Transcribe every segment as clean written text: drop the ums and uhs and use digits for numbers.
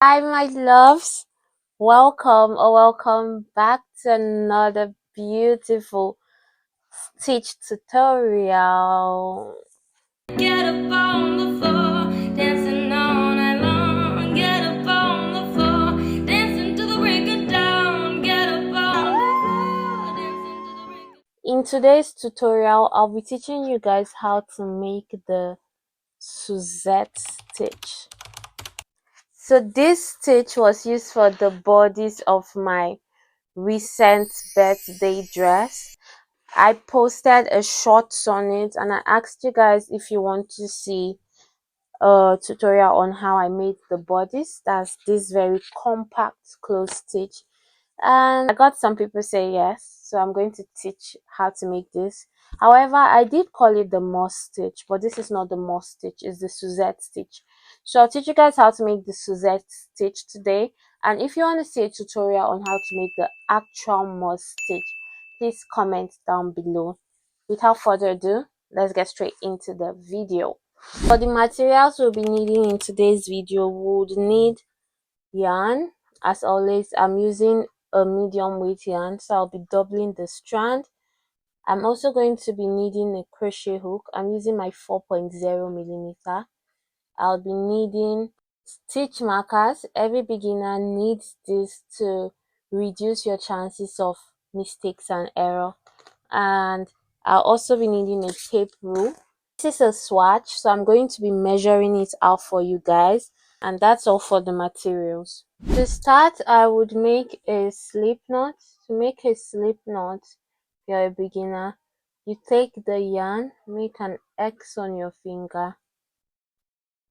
Hi, my loves. Welcome back to another beautiful stitch tutorial. Get up on the floor, dancing all night long. Get up on the floor, dancing to the break of dawn. Get up on the floor, dancing to the break of... In today's tutorial, I'll be teaching you guys how to make the Suzette stitch. So this stitch was used for the bodice of my recent birthday dress. I posted a short on it and I asked you guys if you want to see a tutorial on how I made the bodice. That's this very compact close stitch, and I got some people say yes, so I'm going to teach how to make this. However, I did call it the moss stitch, but this is not the moss stitch, it's the Suzette stitch. So I'll teach you guys how to make the Suzette stitch today, and if you want to see a tutorial on how to make the actual moss stitch, please comment down below. Without further ado, let's get straight into the video. For the materials we'll be needing in today's video, we would need yarn. As always, I'm using a medium weight yarn, so I'll be doubling the strand. I'm also going to be needing a crochet hook. I'm using my 4.0 millimeter. I'll be needing stitch markers. Every beginner needs this to reduce your chances of mistakes and error. And I'll also be needing a tape rule. This is a swatch, so I'm going to be measuring it out for you guys, and that's all for the materials. To start, I would make a slip knot. To make a slip knot, if you're a beginner, you take the yarn, make an X on your finger,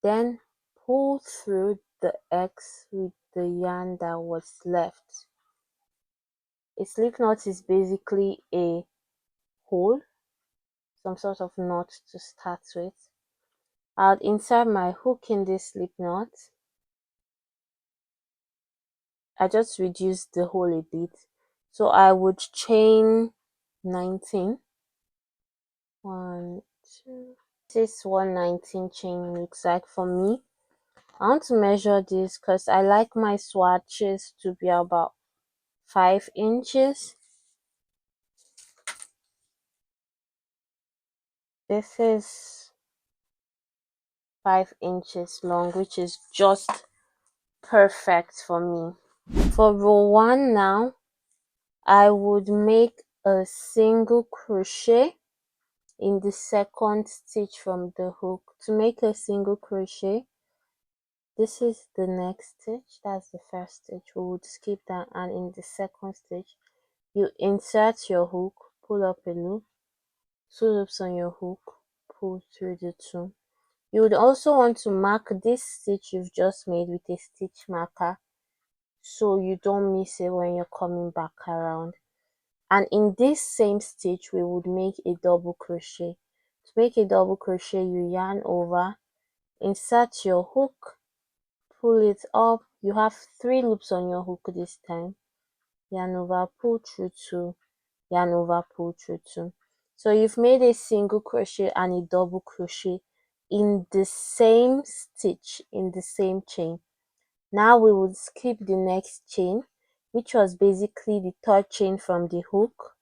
then pull through the X with the yarn that was left. A slip knot is basically a hole, some sort of knot to start with. I'll insert my hook in this slip knot. I just reduced the hole a bit, so I would chain 19. 1, 2. This is 119 chain looks like for me. I want to measure this because I like my swatches to be about 5 inches. This is 5 inches long, which is just perfect for me. For row 1 now, I would make a single crochet in the second stitch from the hook. To make a single crochet, this is the next stitch, that's the first stitch, we would skip that, and in the second stitch you insert your hook, pull up a loop, 2 loops on your hook, pull through the 2. You would also want to mark this stitch you've just made with a stitch marker so you don't miss it when you're coming back around. And in this same stitch we would make a double crochet. To make a double crochet, you yarn over, insert your hook, pull it up. You have 3 loops on your hook this time, yarn over, pull through 2, yarn over, pull through 2. So you've made a single crochet and a double crochet in the same stitch, in the same chain. Now we would skip the next chain, which was basically the third chain from the hook,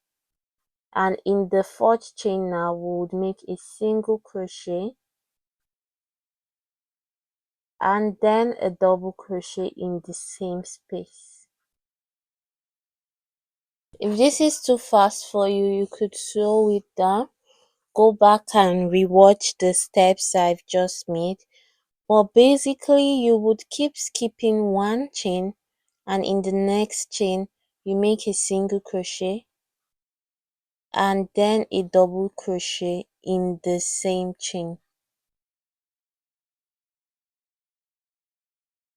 and in the fourth chain now we would make a single crochet and then a double crochet in the same space. If this is too fast for you, you could slow it down, go back and rewatch the steps I've just made. But basically you would keep skipping one chain, and in the next chain you make a single crochet and then a double crochet in the same chain.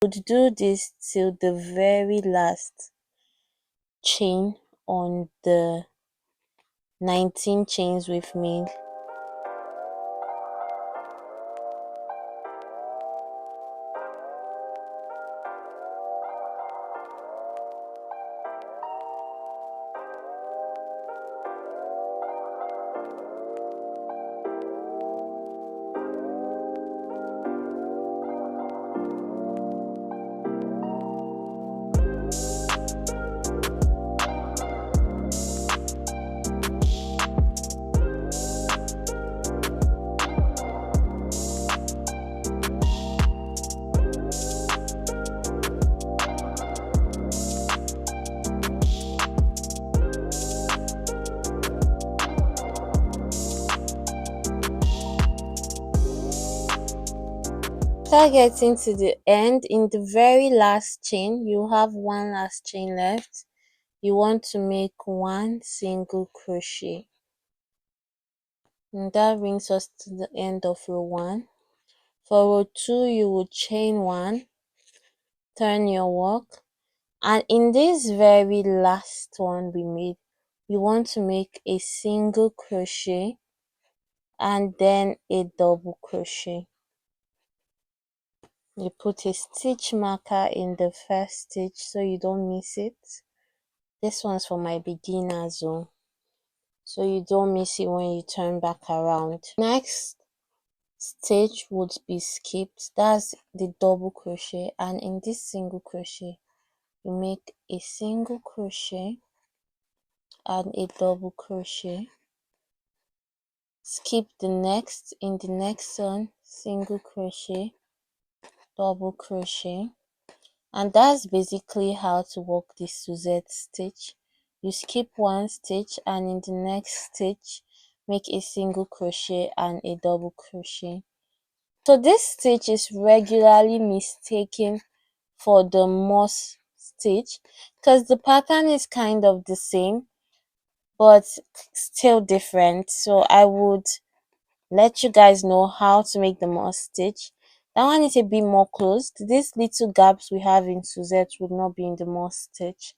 Would do this till the very last chain on the 19 chains we've made. After getting to the end, in the very last chain, you have one last chain left. You want to make one single crochet, and that brings us to the end of row 1. For row 2, you will chain 1, turn your work, and in this very last one we made, we want to make a single crochet and then a double crochet. You put a stitch marker in the first stitch so you don't miss it. This one's for my beginner zone, so you don't miss it when you turn back around. Next stitch would be skipped, that's the double crochet, and in this single crochet you make a single crochet and a double crochet, skip the next, in the next one single crochet, double crochet, and that's basically how to work this Suzette stitch. You skip one stitch and in the next stitch make a single crochet and a double crochet. So this stitch is regularly mistaken for the moss stitch because the pattern is kind of the same but still different. So I would let you guys know how to make the moss stitch. That one is a bit more closed. These little gaps we have in Suzette would not be in the moss stitch,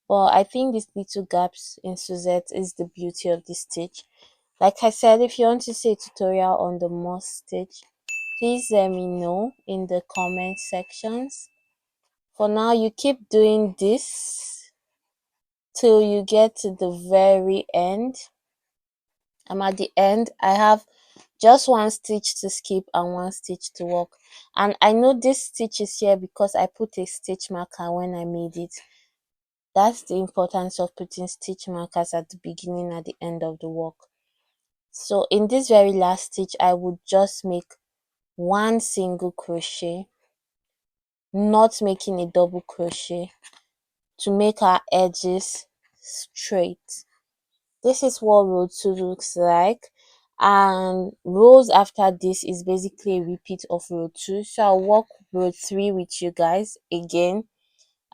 but I think these little gaps in Suzette is the beauty of this stitch. Like I said, if you want to see a tutorial on the moss stitch, please let me know in the comment sections. For now, you keep doing this till you get to the very end. I'm at the end. I have just one stitch to skip and one stitch to work, and I know this stitch is here because I put a stitch marker when I made it. That's the importance of putting stitch markers at the beginning and at the end of the work. So in this very last stitch, I would just make one single crochet, not making a double crochet, to make our edges straight. This is what row 2 looks like, and rows after this is basically a repeat of row 2. So I'll work row 3 with you guys again,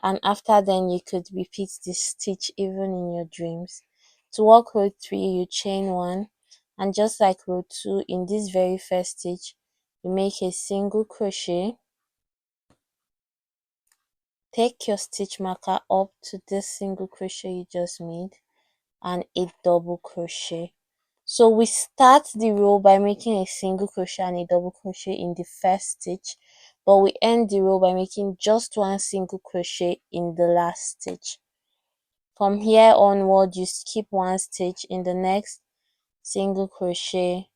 and after then you could repeat this stitch even in your dreams. To work row 3, you chain 1, and just like row 2, in this very first stitch you make a single crochet, take your stitch marker up to this single crochet you just made, and a double crochet. So we start the row by making a single crochet and a double crochet in the first stitch, but we end the row by making just one single crochet in the last stitch. From here onward, you skip one stitch, in the next single crochet,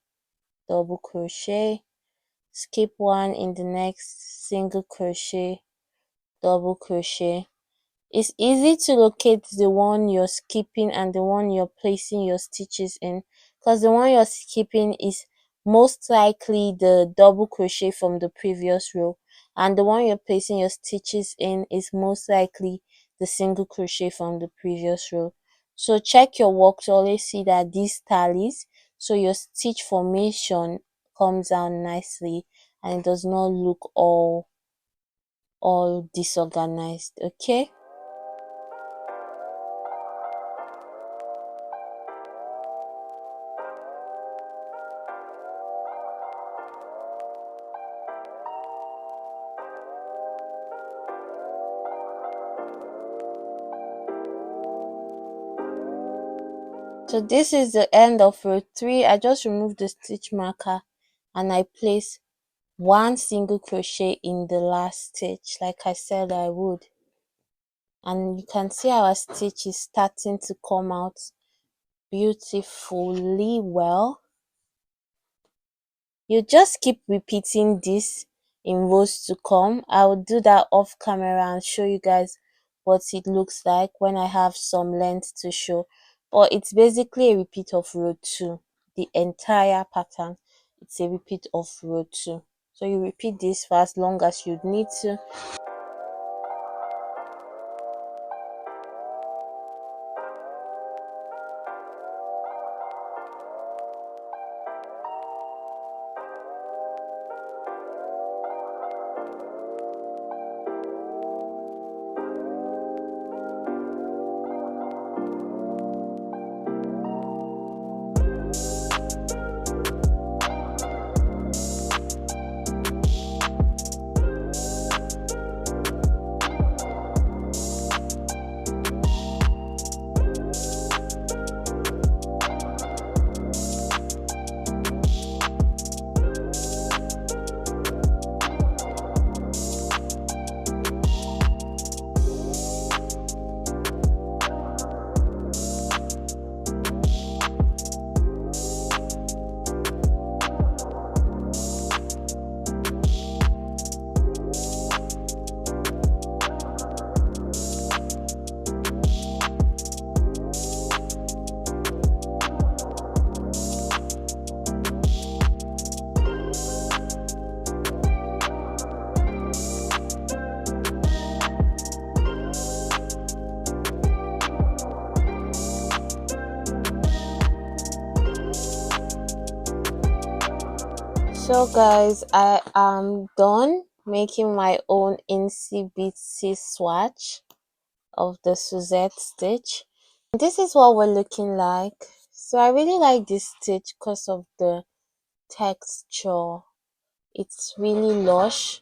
double crochet, skip one, in the next single crochet, double crochet. It's easy to locate the one you're skipping and the one you're placing your stitches in, because the one you're skipping is most likely the double crochet from the previous row, and the one you're placing your stitches in is most likely the single crochet from the previous row. So check your work to always see that this tallies, so your stitch formation comes out nicely and it does not look all disorganized. Okay. So this is the end of row 3. I just removed the stitch marker and I place one single crochet in the last stitch like I said I would, and you can see our stitch is starting to come out beautifully well. You just keep repeating this in rows to come. I will do that off camera and show you guys what it looks like when I have some length to show, but it's basically a repeat of row 2. The entire pattern, it's a repeat of row 2. So you repeat this for as long as you need to. So guys, I am done making my own insy bitsy swatch of the Suzette stitch. This is what we're looking like. So I really like this stitch because of the texture. It's really lush.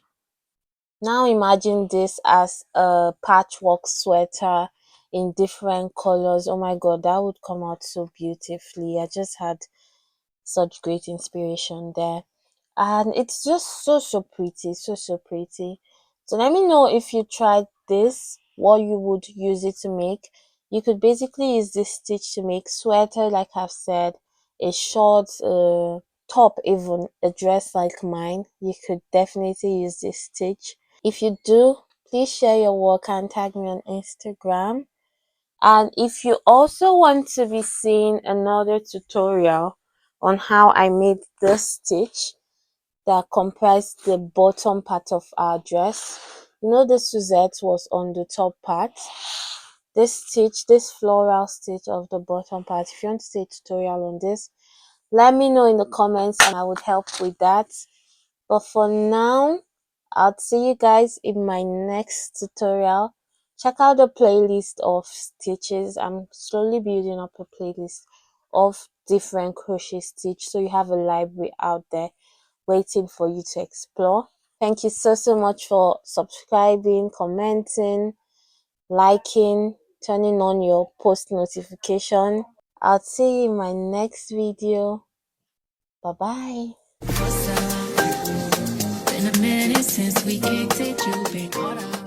Now imagine this as a patchwork sweater in different colors. Oh my god, that would come out so beautifully. I just had such great inspiration there, and it's just so pretty, so pretty. So let me know if you tried this, what you would use it to make. You could basically use this stitch to make sweater, like I've said, a short top, even a dress like mine. You could definitely use this stitch. If you do, please share your work and tag me on Instagram. And if you also want to be seeing another tutorial on how I made this stitch that comprised the bottom part of our dress, you know the Suzette was on the top part. This stitch, this floral stitch of the bottom part, if you want to see a tutorial on this, let me know in the comments and I would help with that. But for now, I'll see you guys in my next tutorial. Check out the playlist of stitches. I'm slowly building up a playlist of different crochet stitch, so you have a library out there waiting for you to explore. Thank you so much for subscribing, commenting, liking, turning on your post notification. I'll see you in my next video. Bye bye. Been a minute since we kicked it, you've been caught up.